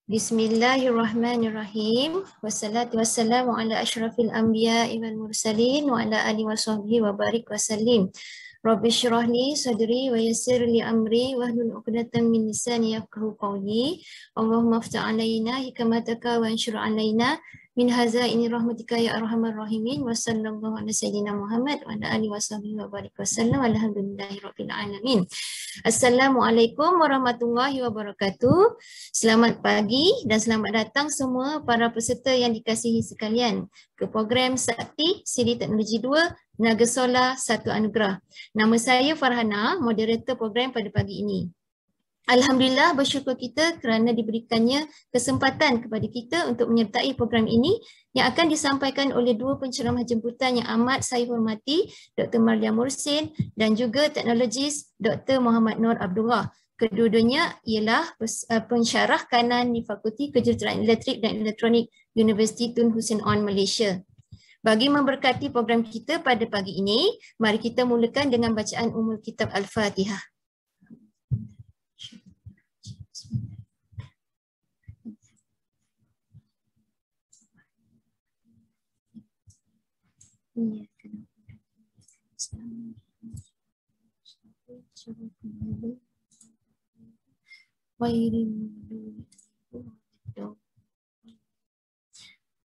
Bismillahirrahmanirrahim. Wassalatu wassalamu ala asyrafil anbiya'i wal mursalin wa ala alihi wa sahbihi wa barik wa sallim. Rabbi syrah li sadri wa yassir li amri wahlul 'uqdatam min lisani yafqahu qawli. Allahumma aftah 'alaina hikmataka wa anshur 'alaina min hazaini rahmatika ya arhamar rahimin. Wa sallallahu ala sayyidina Muhammad wa ala alihi wa sahbihi wa barik wa sallam. Alhamdulillahirabbil alamin. Assalamualaikum warahmatullahi wabarakatuh. Selamat pagi dan selamat datang semua para peserta yang dikasihi sekalian ke program Sakti Siri Teknologi 2 Naga Solar Satu Anugerah. Nama saya Farhana, moderator program pada pagi ini. Alhamdulillah, bersyukur kita kerana diberikannya kesempatan kepada kita untuk menyertai program ini yang akan disampaikan oleh dua penceramah jemputan yang amat saya hormati, Dr. Marlia Mursin dan juga teknologis Dr. Muhammad Nur Abdullah. Kedua-duanya ialah pensyarah kanan di Fakulti Kejuruteraan Elektrik dan Elektronik Universiti Tun Hussein On Malaysia. Bagi memberkati program kita pada pagi ini, mari kita mulakan dengan bacaan Ummul Kitab Al-Fatihah.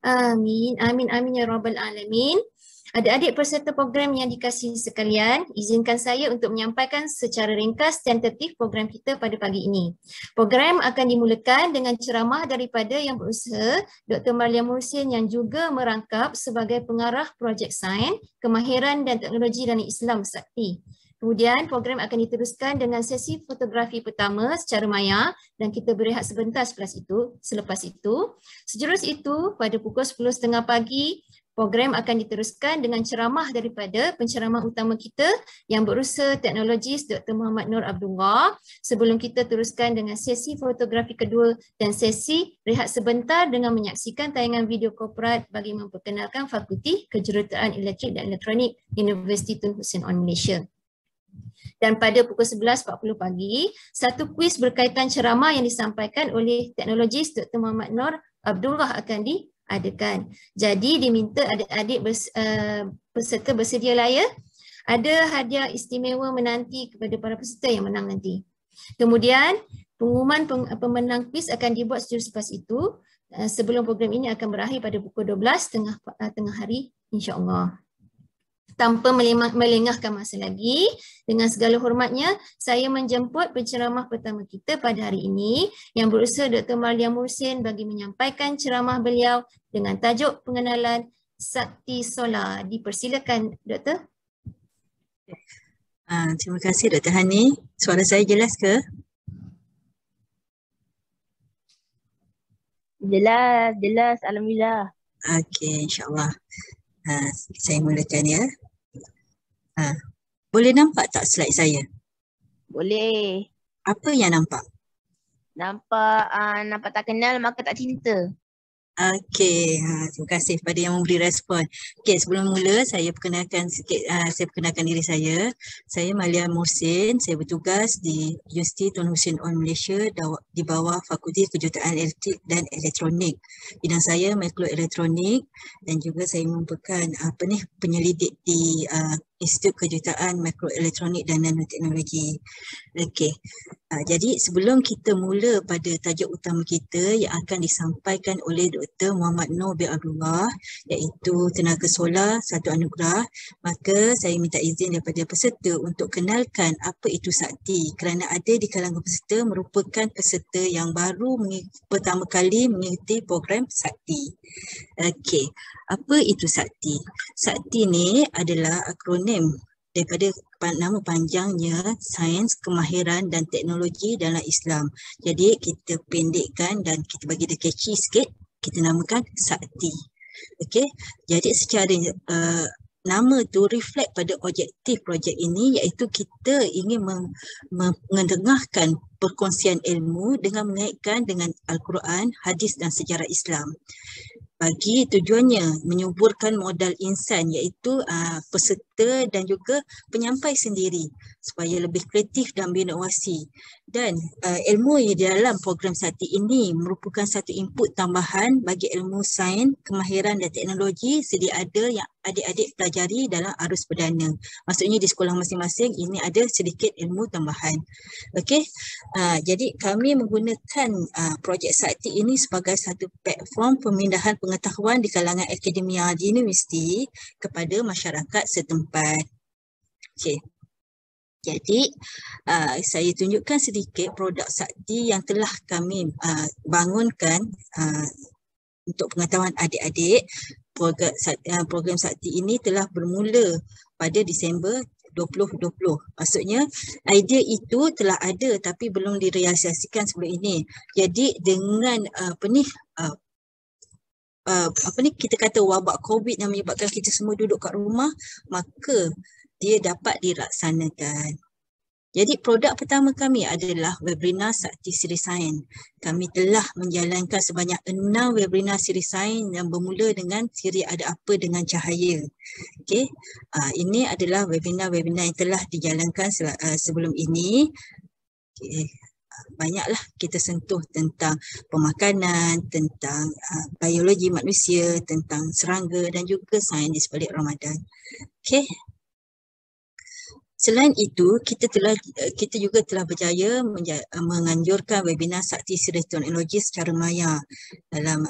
Amin, amin, amin ya rabbal alamin. Adik-adik peserta program yang dikasihi sekalian, izinkan saya untuk menyampaikan secara ringkas tentatif program kita pada pagi ini. Program akan dimulakan dengan ceramah daripada yang berusaha, Dr. Marlia Mursin yang juga merangkap sebagai pengarah projek sains, kemahiran dan teknologi dalam Islam Sakti. Kemudian program akan diteruskan dengan sesi fotografi pertama secara maya dan kita berehat sebentar selepas itu. Sejurus itu, pada pukul 10.30 pagi, program akan diteruskan dengan ceramah daripada penceramah utama kita yang berusaha teknologis Dr. Muhammad Nur Abdullah sebelum kita teruskan dengan sesi fotografi kedua dan sesi rehat sebentar dengan menyaksikan tayangan video korporat bagi memperkenalkan Fakulti Kejuruteraan Elektrik dan Elektronik Universiti Tun Hussein On Malaysia. Dan pada pukul 11.40 pagi, satu kuis berkaitan ceramah yang disampaikan oleh teknologis Dr. Muhammad Nur Abdullah akan diadakan. Jadi diminta adik-adik peserta bersedialah ya. Ada hadiah istimewa menanti kepada para peserta yang menang nanti. Kemudian pengumuman pemenang kuis akan dibuat selepas itu sebelum program ini akan berakhir pada pukul 12 tengah hari insya-Allah. Tanpa melengahkan masa lagi, dengan segala hormatnya, saya menjemput penceramah pertama kita pada hari ini yang berusaha Dr. Marlia Mursin bagi menyampaikan ceramah beliau dengan tajuk pengenalan Sakti Solar. Dipersilakan, Doktor. Terima kasih Dr. Hani. Suara saya jelas ke? Jelas. Alhamdulillah. Okey, insyaAllah. Saya mulakan ya. Boleh nampak tak slide saya? Boleh. Apa yang nampak? Nampak tak kenal maka tak cinta. Okey, terima kasih kepada yang memberi respon. Okey, sebelum mula saya perkenalkan diri saya. Saya Marlia Mursin, saya bertugas di Universiti Tun Hussein On Malaysia di bawah Fakulti Kejuruteraan Elektrik dan Elektronik. Bidang saya mikroelektronik dan juga saya merupakan penyelidik di Institut Kejuruteraan Mikroelektronik dan Nanoteknologi. Okey. Jadi sebelum kita mula pada tajuk utama kita yang akan disampaikan oleh Dr. Muhammad Nur Abdullah iaitu Tenaga Solar Satu Anugerah, maka saya minta izin daripada peserta untuk kenalkan apa itu Sakti kerana ada di kalangan peserta merupakan peserta yang baru pertama kali mengikuti program Sakti. Okey, apa itu Sakti? Sakti ni adalah akronim daripada nama panjangnya Sains, Kemahiran dan Teknologi dalam Islam. Jadi kita pendekkan dan kita bagi dia catchy sikit, kita namakan Sakti. Okey, jadi secara nama tu reflect pada objektif projek ini iaitu kita ingin mengetengahkan perkongsian ilmu dengan mengaitkan dengan Al-Quran, hadis dan sejarah Islam. Bagi tujuannya menyuburkan modal insan iaitu peserta dan juga penyampai sendiri supaya lebih kreatif dan berinovasi. Dan ilmu di dalam program sakti ini merupakan satu input tambahan bagi ilmu sains, kemahiran dan teknologi sedia ada yang adik-adik pelajari dalam arus perdana. Maksudnya di sekolah masing-masing ini ada sedikit ilmu tambahan. Okey, jadi kami menggunakan projek sakti ini sebagai satu platform pemindahan pengetahuan di kalangan akademia di universiti kepada masyarakat setempat. Okey. Jadi saya tunjukkan sedikit produk sakti yang telah kami bangunkan untuk pengetahuan adik-adik. Program sakti ini telah bermula pada Disember 2020. Maksudnya idea itu telah ada tapi belum direalisasikan sebelum ini. Jadi dengan kita kata wabak COVID yang menyebabkan kita semua duduk kat rumah, maka dia dapat dilaksanakan. Jadi produk pertama kami adalah webinar Sakti Siri Sains. Kami telah menjalankan sebanyak 6 webinar Siri Sains yang bermula dengan Siri ada apa dengan cahaya. Okey, ini adalah webinar-webinar yang telah dijalankan sebelum ini. Okay. Banyaklah kita sentuh tentang pemakanan, tentang biologi manusia, tentang serangga dan juga sains di sebalik Ramadan. Okey. Selain itu, kita juga telah berjaya menganjurkan webinar Sakti Siri Teknologi secara maya. Dalam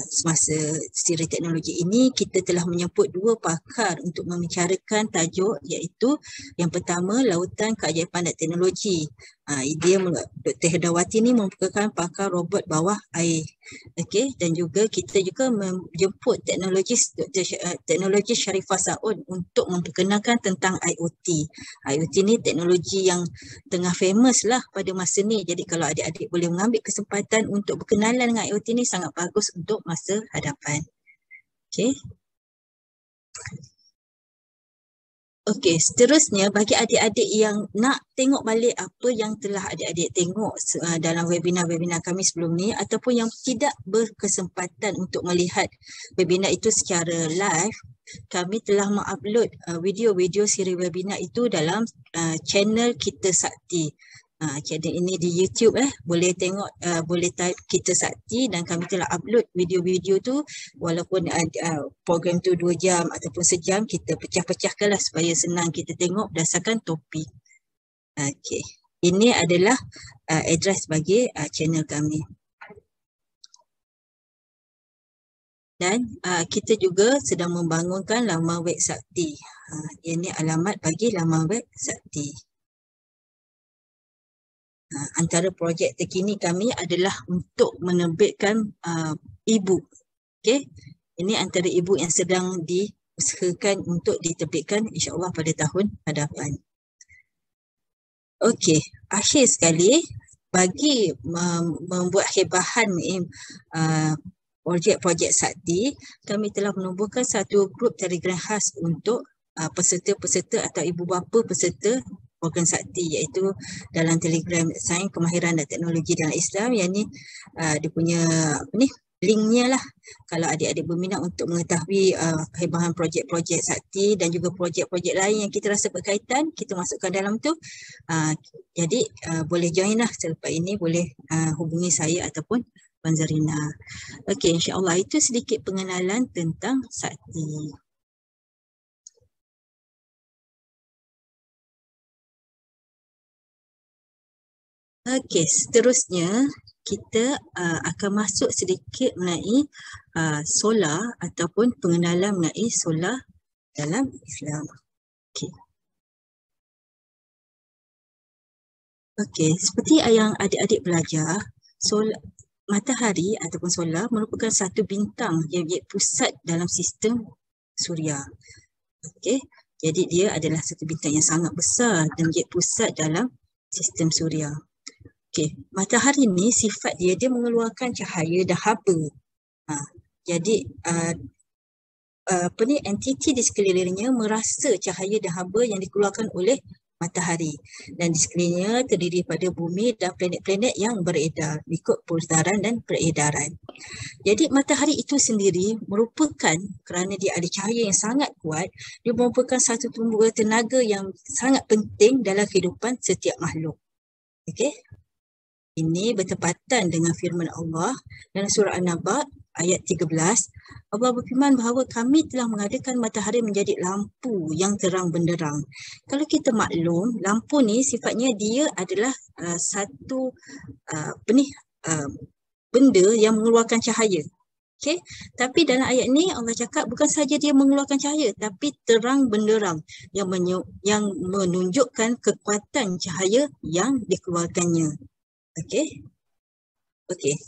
semasa Siri Teknologi ini, kita telah menyebut 2 pakar untuk membicarakan tajuk iaitu yang pertama, Lautan Keajaiban dan Teknologi. Dia Dr. Herdawati ni merupakan pakar robot bawah air. Okey, dan juga kita juga menjemput teknologi Sharifah Saud untuk memperkenalkan tentang IoT. IoT ni teknologi yang tengah famous lah pada masa ni. Jadi kalau adik-adik boleh mengambil kesempatan untuk berkenalan dengan IoT ni sangat bagus untuk masa hadapan. Okey. Okey, seterusnya bagi adik-adik yang nak tengok balik apa yang telah adik-adik tengok dalam webinar-webinar kami sebelum ni ataupun yang tidak berkesempatan untuk melihat webinar itu secara live, kami telah mengupload video-video siri webinar itu dalam channel Kita Sakti. Channel ini di YouTube boleh tengok, boleh type Kita Sakti dan kami telah upload video-video tu walaupun program tu 2 jam ataupun sejam, kita pecah-pecahkanlah supaya senang kita tengok berdasarkan topik. Okey. Ini adalah address bagi channel kami. Dan kita juga sedang membangunkan laman web Sakti. Ini alamat bagi laman web Sakti. Antara projek terkini kami adalah untuk menerbitkan e-book. Okey, ini antara e-book yang sedang diusahakan untuk diterbitkan insya-Allah pada tahun hadapan. Okey, akhir sekali bagi membuat hebahan projek-projek Sakti, kami telah menubuhkan satu grup Telegram khas untuk peserta-peserta atau ibu bapa peserta program Sakti, iaitu dalam Telegram Sains, Kemahiran dan Teknologi dalam Islam. Yang ni dia punya linknya lah. Kalau adik-adik berminat untuk mengetahui hebahan projek-projek Sakti dan juga projek-projek lain yang kita rasa berkaitan, kita masukkan dalam tu. Jadi boleh join lah selepas ini, boleh hubungi saya ataupun Puan Zarina. Okey, insya-Allah itu sedikit pengenalan tentang Sakti. Okey, seterusnya kita akan masuk sedikit mengenai solar ataupun pengenalan mengenai solar dalam Islam. Okey. Okey, seperti yang adik-adik belajar, matahari ataupun solar merupakan satu bintang yang menjadi pusat dalam sistem suria. Okey, jadi dia adalah satu bintang yang sangat besar dan menjadi pusat dalam sistem suria. Okey, matahari ni sifat dia mengeluarkan cahaya dan haba. Jadi entiti di sekelilingnya merasa cahaya dan haba yang dikeluarkan oleh matahari dan di sekelilingnya terdiri pada bumi dan planet-planet yang beredar mengikut putaran dan peredaran. Jadi matahari itu sendiri merupakan, kerana dia ada cahaya yang sangat kuat, dia merupakan satu sumber tenaga yang sangat penting dalam kehidupan setiap makhluk. Okey. Ini bertepatan dengan firman Allah dalam surah An-Naba ayat 13. Allah berfirman bahawa kami telah mengadakan matahari menjadi lampu yang terang benderang. Kalau kita maklum, lampu ni sifatnya dia adalah satu benda yang mengeluarkan cahaya. Okay? Tapi dalam ayat ni Allah cakap bukan saja dia mengeluarkan cahaya tapi terang benderang yang menunjukkan kekuatan cahaya yang dikeluarkannya. Okey. Okey.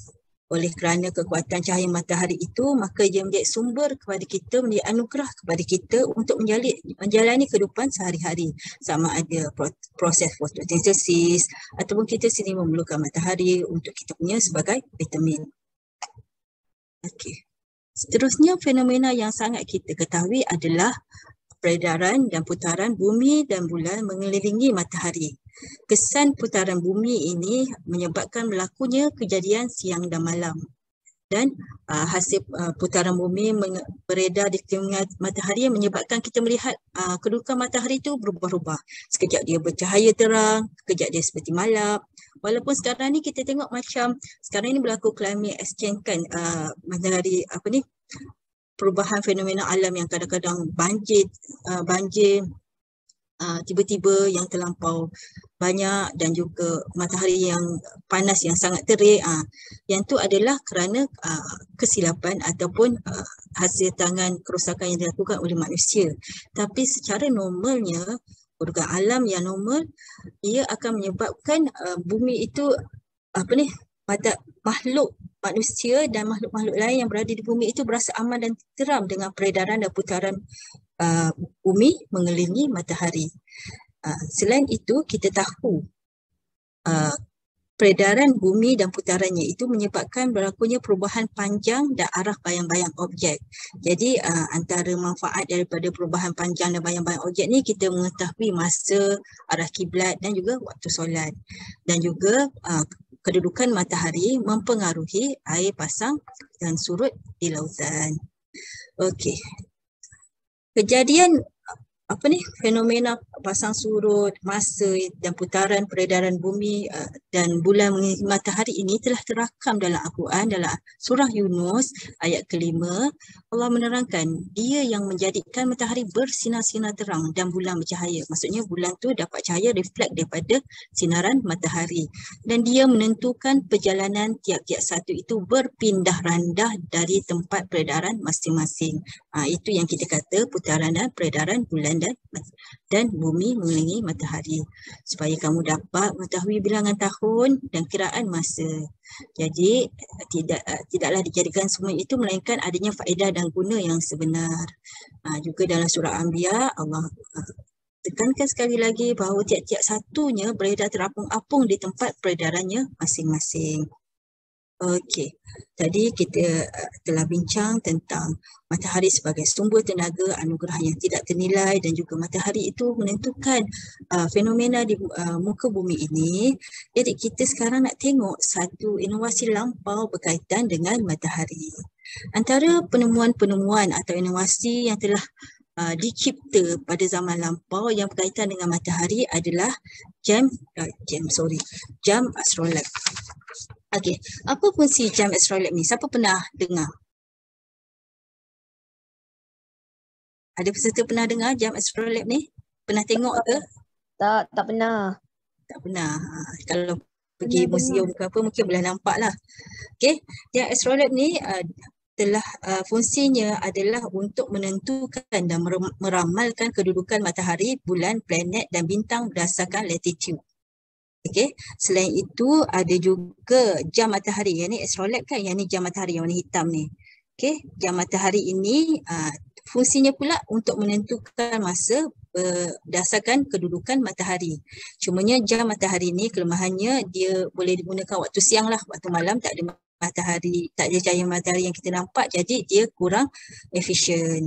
Oleh kerana kekuatan cahaya matahari itu, maka dia menjadi sumber kepada kita, menjadi anugerah kepada kita untuk menjalani kehidupan sehari-hari. Sama ada proses fotosintesis ataupun kita sendiri memerlukan matahari untuk kita punya sebagai vitamin. Okey. Seterusnya, fenomena yang sangat kita ketahui adalah peredaran dan putaran bumi dan bulan mengelilingi matahari. Kesan putaran bumi ini menyebabkan berlakunya kejadian siang dan malam. Dan hasil putaran bumi beredar di sekeliling matahari yang menyebabkan kita melihat kedudukan matahari itu berubah-ubah. Sekejap dia bercahaya terang, sekejap dia seperti malam. Walaupun sekarang ni kita tengok macam sekarang ni berlaku climate exchange kan, matahari perubahan fenomena alam yang kadang-kadang banjir tiba-tiba yang terlampau banyak dan juga matahari yang panas yang sangat terik. Yang tu adalah kerana kesilapan ataupun hasil tangan kerosakan yang dilakukan oleh manusia. Tapi secara normalnya, kedudukan alam yang normal, ia akan menyebabkan bumi itu makhluk manusia dan makhluk-makhluk lain yang berada di bumi itu berasa aman dan tenteram dengan peredaran dan putaran bumi mengelilingi matahari. Selain itu, kita tahu peredaran bumi dan putarannya itu menyebabkan berlakunya perubahan panjang dan arah bayang-bayang objek. Jadi antara manfaat daripada perubahan panjang dan bayang-bayang objek ni, kita mengetahui masa, arah kiblat dan juga waktu solat. Dan juga kedudukan matahari mempengaruhi air pasang dan surut di lautan. Okey. Kejadian fenomena pasang surut, masa dan putaran peredaran bumi dan bulan mengelilingi matahari ini telah terakam dalam Al-Quran dalam surah Yunus ayat ke-5. Allah menerangkan dia yang menjadikan matahari bersinar-sinar terang dan bulan bercahaya. Maksudnya bulan tu dapat cahaya reflect daripada sinaran matahari dan dia menentukan perjalanan tiap-tiap satu itu berpindah randah dari tempat peredaran masing-masing. Itu yang kita kata putaran dan peredaran bulan dan bumi mengelilingi matahari supaya kamu dapat mengetahui bilangan tahun dan kiraan masa. Jadi tidaklah dijadikan semua itu melainkan adanya faedah dan guna yang sebenar. Juga dalam surah Anbiya Allah tekankan sekali lagi bahawa tiap-tiap satunya beredar terapung-apung di tempat peredarannya masing-masing. Okey, tadi kita telah bincang tentang matahari sebagai sumber tenaga anugerah yang tidak ternilai dan juga matahari itu menentukan fenomena di muka bumi ini. Jadi kita sekarang nak tengok satu inovasi lampau berkaitan dengan matahari. Antara penemuan-penemuan atau inovasi yang telah dicipta pada zaman lampau yang berkaitan dengan matahari adalah jam astrolab. Okey, apa fungsi jam astrolab ni? Siapa pernah dengar? Ada peserta pernah dengar jam astrolab ni? Pernah tengok ke? Tak pernah. Tak pernah. Kalau pergi museum ke apa mungkin boleh nampak lah. Okey, jam astrolab ni telah fungsinya adalah untuk menentukan dan meramalkan kedudukan matahari, bulan, planet dan bintang berdasarkan latitude. Okey, selain itu ada juga jam matahari. Yang ni astrolab kan, yang ni jam matahari yang warna hitam ni. Okey, jam matahari ini fungsinya pula untuk menentukan masa berdasarkan kedudukan matahari. Cumanya jam matahari ni kelemahannya dia boleh digunakan waktu siang lah, waktu malam tak ada matahari, tak ada cahaya matahari yang kita nampak, jadi dia kurang efisien.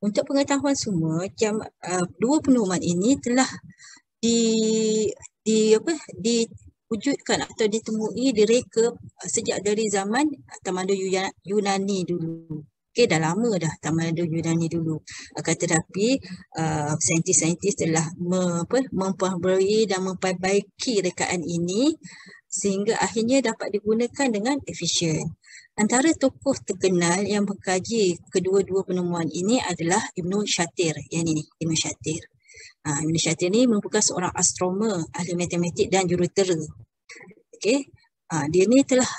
Untuk pengetahuan semua, dua penemuan ini telah di apa diwujudkan atau ditemui direka sejak dari zaman tamadun Yunani dulu. Okey, dah lama dah tamadun Yunani dulu. Akan tetapi saintis-saintis telah memperbarui dan memperbaiki rekaan ini sehingga akhirnya dapat digunakan dengan efisien. Antara tokoh terkenal yang mengkaji kedua-dua penemuan ini adalah Ibnu Shatir. Yang ini, Ibnu Shatir. Ibnu Shatir ni merupakan seorang astronomer, ahli matematik dan jurutera. Okey. Dia ni telah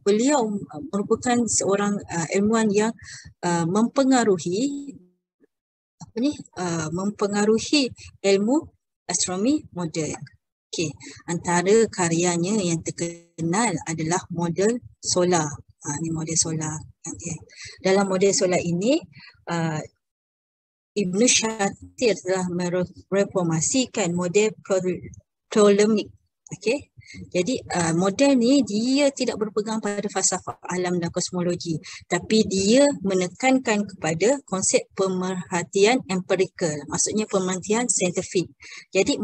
beliau merupakan seorang ilmuwan yang mempengaruhi mempengaruhi ilmu astronomi moden. Okey, antara karyanya yang terkenal adalah model solar. Ini model solar. Okay. Dalam model solar ini, Ibnu Shatir telah mereformasikan model Ptolemaic. Okey. Jadi model ni dia tidak berpegang pada falsafah alam dan kosmologi, tapi dia menekankan kepada konsep pemerhatian empirikal, maksudnya pemerhatian saintifik. Jadi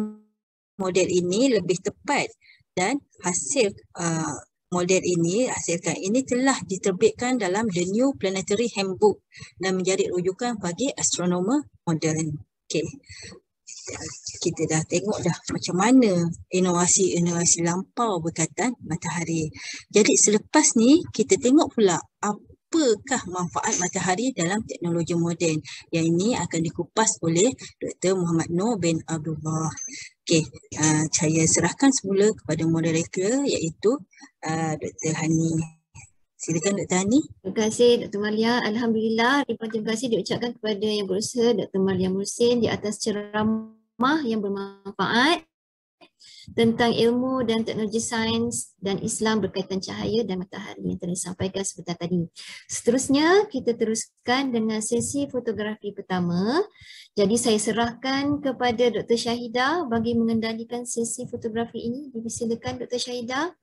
model ini lebih tepat dan hasil model ini telah diterbitkan dalam The New Planetary Handbook dan menjadi rujukan bagi astronomer moden. Okey. Kita dah tengok dah macam mana inovasi-inovasi lampau berkaitan matahari. Jadi selepas ni kita tengok pula apakah manfaat matahari dalam teknologi moden. Yang ini akan dikupas oleh Dr. Muhammad Noor bin Abdullah. Okey, saya serahkan semula kepada moderator iaitu Dr. Hani. Silakan Dr. Hani. Terima kasih Dr. Malia. Alhamdulillah, terima kasih diucapkan kepada yang berusaha Dr. Malia Muhsin di atas ceramah yang bermanfaat tentang ilmu dan teknologi sains dan Islam berkaitan cahaya dan matahari yang telah disampaikan sebentar tadi. Seterusnya kita teruskan dengan sesi fotografi pertama. Jadi saya serahkan kepada Dr. Syahidah bagi mengendalikan sesi fotografi ini. Dipersilakan Dr. Syahidah.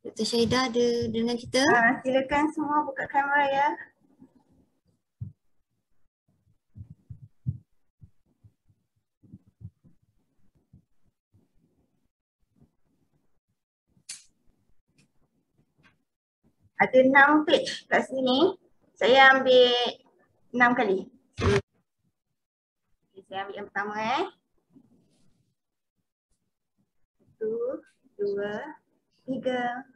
Dr. Syahidah ada dengan kita? Silakan semua buka kamera ya. Ada 6 page kat sini. Saya ambil 6 kali. Okay, saya ambil yang pertama . 1, 2, 3.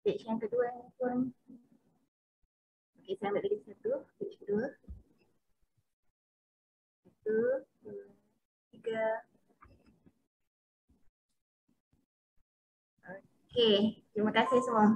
Page yang kedua ni pun. Okey, saya ambil lagi satu. Page kedua. 1, 2, 3. Okey, terima kasih semua.